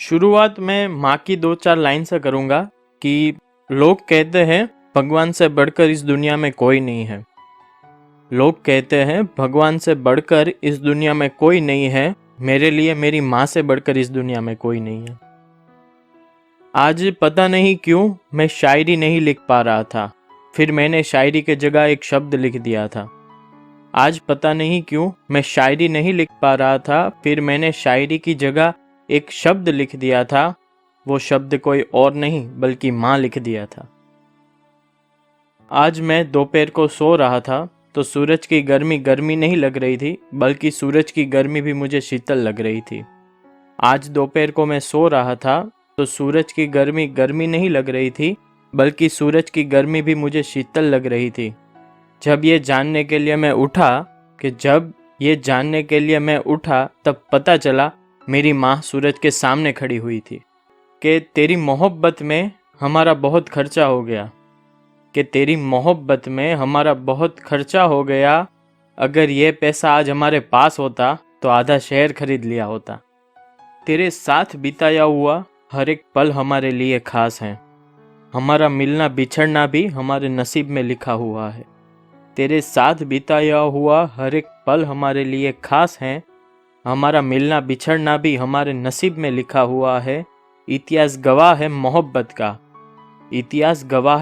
शुरुआत मैं माँ की 2-4 लाइन से करूँगा कि लोग कहते हैं भगवान से बढ़कर इस दुनिया में कोई नहीं है। लोग कहते हैं भगवान से बढ़कर इस दुनिया में कोई नहीं है। मेरे लिए मेरी माँ से बढ़कर इस दुनिया में कोई नहीं है। आज पता नहीं क्यों मैं शायरी नहीं लिख पा रहा था, फिर मैंने शायरी के जगह एक शब्द लिख दिया था। आज पता नहीं क्यों मैं शायरी नहीं लिख पा रहा था, फिर मैंने शायरी की जगह एक शब्द लिख दिया था। वो शब्द कोई और नहीं बल्कि माँ लिख दिया था। आज मैं दोपहर को सो रहा था तो सूरज की गर्मी गर्मी नहीं लग रही थी, बल्कि सूरज की गर्मी भी मुझे शीतल लग रही थी। आज दोपहर को मैं सो रहा था तो सूरज की गर्मी गर्मी नहीं लग रही थी, बल्कि सूरज की गर्मी भी मुझे शीतल लग रही थी। जब ये जानने के लिए मैं उठा तब पता चला मेरी माँ सूरज के सामने खड़ी हुई थी कि तेरी मोहब्बत में हमारा बहुत खर्चा हो गया, अगर ये पैसा आज हमारे पास होता तो आधा शहर खरीद लिया होता। तेरे साथ बिताया हुआ हर एक पल हमारे लिए खास है, हमारा मिलना बिछड़ना भी हमारे नसीब में लिखा हुआ है। तेरे साथ बिताया हुआ हर एक पल हमारे लिए खास है, हमारा मिलना बिछड़ना भी हमारे नसीब में लिखा हुआ है। इतिहास गवाह है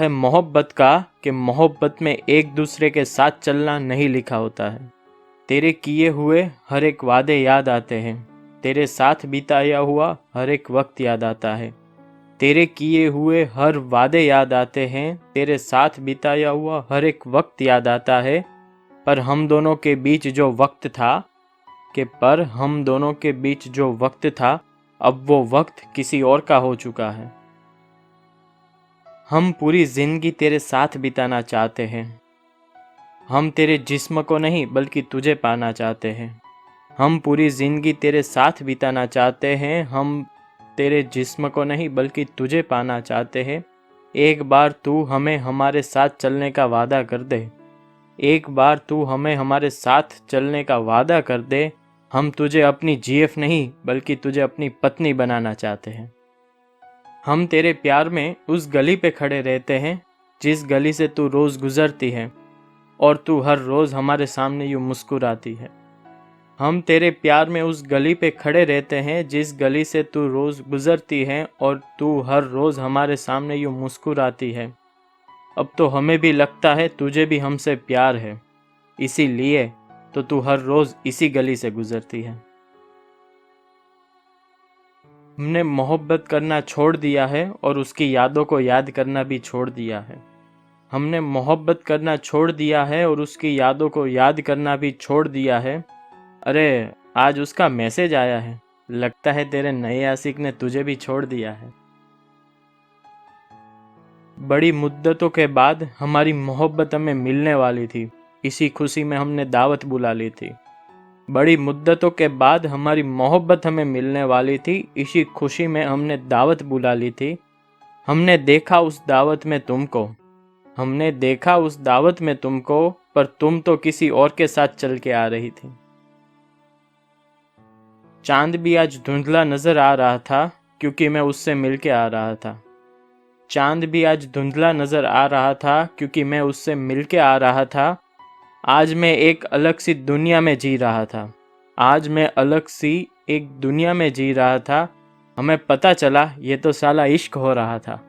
मोहब्बत का कि मोहब्बत में एक दूसरे के साथ चलना नहीं लिखा होता है। तेरे किए हुए हर एक वादे याद आते हैं, तेरे साथ बिताया हुआ हर एक वक्त याद आता है। तेरे किए हुए हर वादे याद आते हैं, तेरे साथ बिताया हुआ हर एक वक्त याद आता है। पर हम दोनों के बीच जो वक्त था अब वो वक्त किसी और का हो चुका है। हम पूरी जिंदगी तेरे साथ बिताना चाहते हैं, हम तेरे जिस्म को नहीं बल्कि तुझे पाना चाहते हैं। हम पूरी जिंदगी तेरे साथ बिताना चाहते हैं, हम तेरे जिस्म को नहीं बल्कि तुझे पाना चाहते हैं। एक बार तू हमें हमारे साथ चलने का वादा कर दे, हम तुझे अपनी जीएफ नहीं बल्कि तुझे अपनी पत्नी बनाना चाहते हैं। हम तेरे प्यार में उस गली पे खड़े रहते हैं जिस गली से तू रोज़ गुजरती है और तू हर रोज़ हमारे सामने यूँ मुस्कुराती है। हम तेरे प्यार में उस गली पे खड़े रहते हैं जिस गली से तू रोज़ गुजरती है और तू हर रोज़ हमारे सामने यूँ मुस्कुराती है। अब तो हमें भी लगता है तुझे भी हमसे प्यार है, इसीलिए तो तू हर रोज़ इसी गली से गुजरती है। हमने मोहब्बत करना छोड़ दिया है और उसकी यादों को याद करना भी छोड़ दिया है। हमने मोहब्बत करना छोड़ दिया है और उसकी यादों को याद करना भी छोड़ दिया है। अरे आज उसका मैसेज आया है, लगता है तेरे नए आशिक ने तुझे भी छोड़ दिया है। बड़ी मुद्दतों के बाद हमारी मोहब्बत हमें मिलने वाली थी, इसी खुशी में हमने दावत बुला ली थी। बड़ी मुद्दतों के बाद हमारी मोहब्बत हमें मिलने वाली थी, इसी खुशी में हमने दावत बुला ली थी। हमने देखा उस दावत में तुमको, पर तुम तो किसी और के साथ चल के आ रही थी। चांद भी आज धुंधला नजर आ रहा था क्योंकि मैं उससे मिल के आ रहा था। आज मैं एक अलग सी दुनिया में जी रहा था। हमें पता चला ये तो साला इश्क हो रहा था।